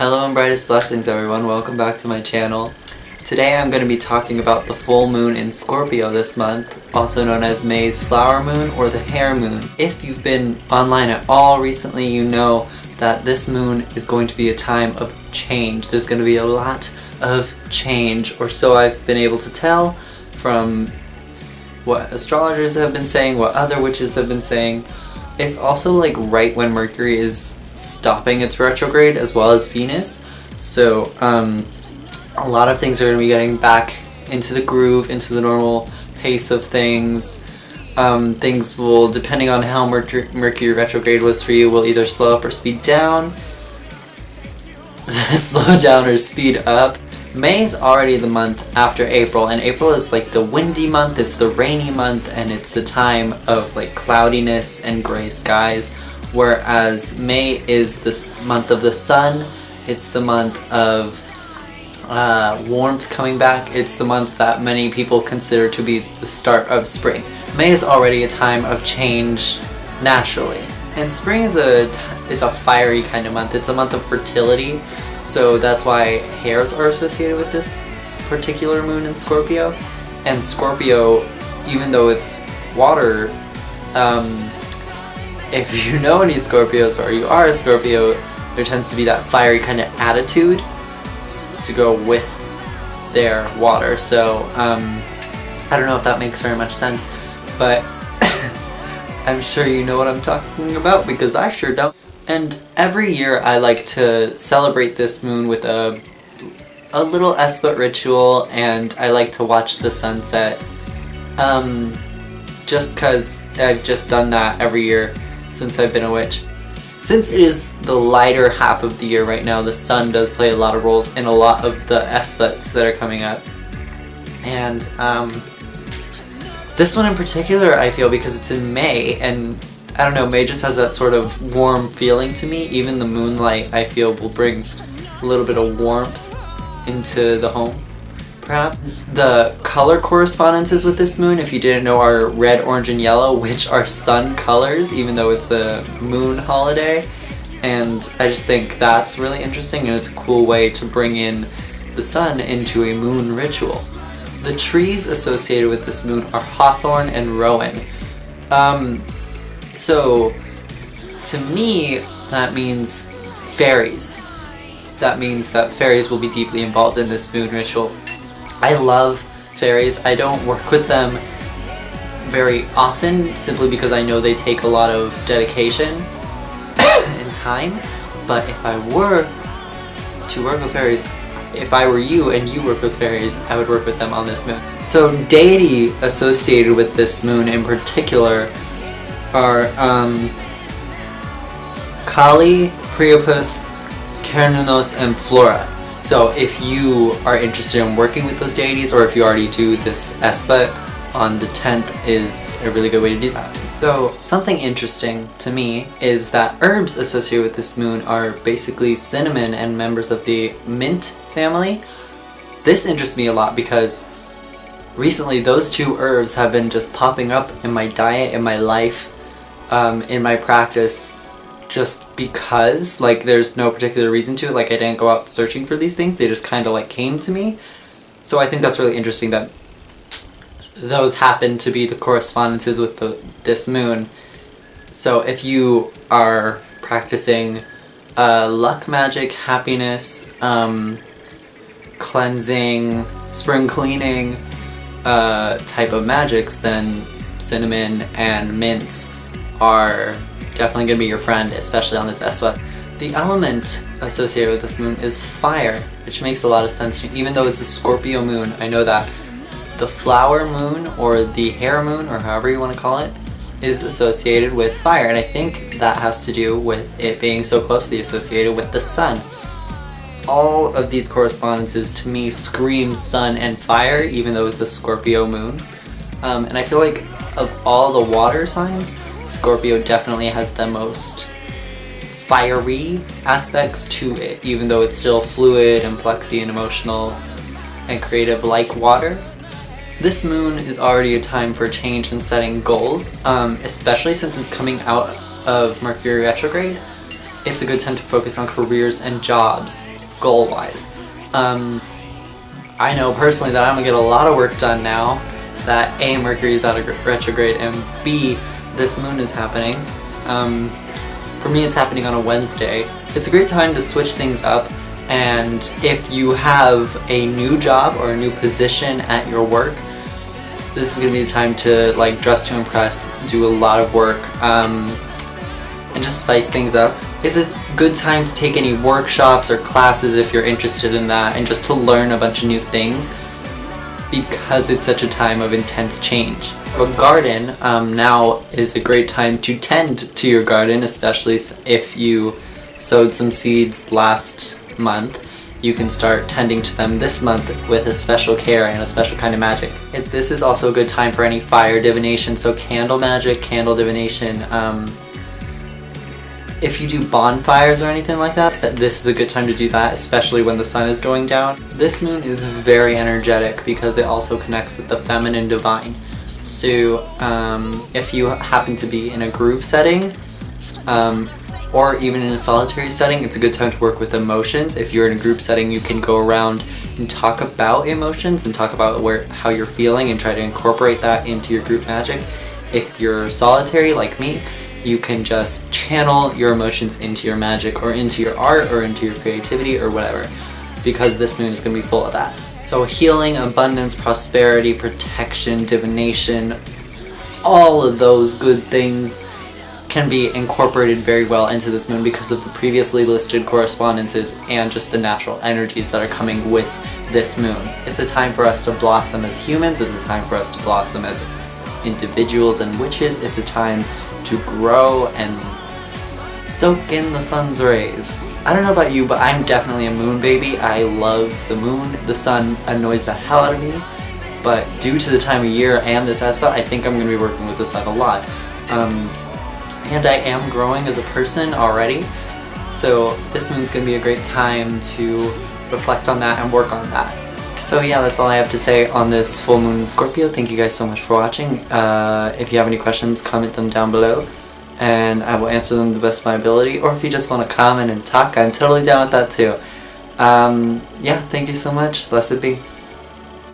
Hello and brightest blessings everyone, welcome back to my channel. Today I'm going to be talking about the full moon in Scorpio this month, also known as May's Flower Moon or the Hare Moon. If you've been online at all recently, you know that this moon is going to be a time of change. There's going to be a lot of change, or so I've been able to tell from what astrologers have been saying, what other witches have been saying. It's also like right when Mercury is stopping its retrograde as well as Venus, so a lot of things are going to be getting back into the groove, into the normal pace of things. Things will, depending on how Mercury retrograde was for you, will either slow up or speed down. Slow down or speed up. May is already the month after April, and April is like the windy month, it's the rainy month, and it's the time of like cloudiness and gray skies. Whereas May is the month of the sun, it's the month of warmth coming back, it's the month that many people consider to be the start of spring. May is already a time of change naturally. And spring is a fiery kind of month, it's a month of fertility, so that's why hares are associated with this particular moon in Scorpio. And Scorpio, even though it's water, if you know any Scorpios or you are a Scorpio, there tends to be that fiery kind of attitude to go with their water. So I don't know if that makes very much sense, but I'm sure you know what I'm talking about because I sure don't. And every year I like to celebrate this moon with a little esbat ritual, and I like to watch the sunset just because I've just done that every year since I've been a witch. Since it is the lighter half of the year right now, the sun does play a lot of roles in a lot of the esbats that are coming up. And this one in particular I feel, because it's in May, and I don't know, May just has that sort of warm feeling to me. Even the moonlight I feel will bring a little bit of warmth into the home, perhaps. The color correspondences with this moon, if you didn't know, are red, orange, and yellow, which are sun colors, even though it's a moon holiday. And I just think that's really interesting, and it's a cool way to bring in the sun into a moon ritual. The trees associated with this moon are hawthorn and rowan. So to me, that means fairies. That means that fairies will be deeply involved in this moon ritual. I love fairies. I don't work with them very often simply because I know they take a lot of dedication and time, but if I were to work with fairies, if I were you and you work with fairies, I would work with them on this moon. So deity associated with this moon in particular are Kali, Priapus, Cernunnos, and Flora. So if you are interested in working with those deities, or if you already do this esbat on the 10th, is a really good way to do that. So something interesting to me is that herbs associated with this moon are basically cinnamon and members of the mint family. This interests me a lot because recently those two herbs have been just popping up in my diet, in my life, in my practice, just because, like, there's no particular reason to. Like, I didn't go out searching for these things, they just kind of like came to me. So I think that's really interesting that those happen to be the correspondences with this moon. So if you are practicing luck magic, happiness, cleansing, spring cleaning type of magics, then cinnamon and mints are definitely going to be your friend, especially on this esbat. The element associated with this moon is fire, which makes a lot of sense to me. Even though it's a Scorpio moon, I know that the flower moon or the Hare Moon, or however you want to call it, is associated with fire, and I think that has to do with it being so closely associated with the sun. All of these correspondences to me scream sun and fire, even though it's a Scorpio moon. And I feel like of all the water signs, Scorpio definitely has the most fiery aspects to it, even though it's still fluid and flexy and emotional and creative like water. This moon is already a time for change and setting goals, especially since it's coming out of Mercury retrograde. it's a good time to focus on careers and jobs, goal-wise. I know personally that I'm going to get a lot of work done now that A, Mercury is out of retrograde, and B, this moon is happening. For me, it's happening on a Wednesday. It's a great time to switch things up, and if you have a new job or a new position at your work, this is going to be the time to like dress to impress, do a lot of work, and just spice things up. It's a good time to take any workshops or classes if you're interested in that, and just to learn a bunch of new things, because it's such a time of intense change. A garden now is a great time to tend to your garden, especially if you sowed some seeds last month. You can start tending to them this month with a special care and a special kind of magic. This is also a good time for any fire divination, so candle magic, candle divination. If you do bonfires or anything like that, this is a good time to do that, especially when the sun is going down. This moon is very energetic because it also connects with the feminine divine. So if you happen to be in a group setting, or even in a solitary setting, it's a good time to work with emotions. If you're in a group setting, you can go around and talk about emotions and talk about how you're feeling and try to incorporate that into your group magic. If you're solitary like me, you can just channel your emotions into your magic or into your art or into your creativity or whatever, because this moon is going to be full of that. So healing, abundance, prosperity, protection, divination, all of those good things can be incorporated very well into this moon because of the previously listed correspondences and just the natural energies that are coming with this moon. It's a time for us to blossom as humans, it's a time for us to blossom as individuals and witches, it's a time to grow and soak in the sun's rays. I don't know about you, but I'm definitely a moon baby. I love the moon. The sun annoys the hell out of me, but due to the time of year and this esbat, I think I'm going to be working with the sun a lot. And I am growing as a person already, so this moon's going to be a great time to reflect on that and work on that. So yeah, that's all I have to say on this full moon in Scorpio. Thank you guys so much for watching. If you have any questions, comment them down below, and I will answer them to the best of my ability. Or if you just want to comment and talk, I'm totally down with that too. Yeah, thank you so much. Blessed be.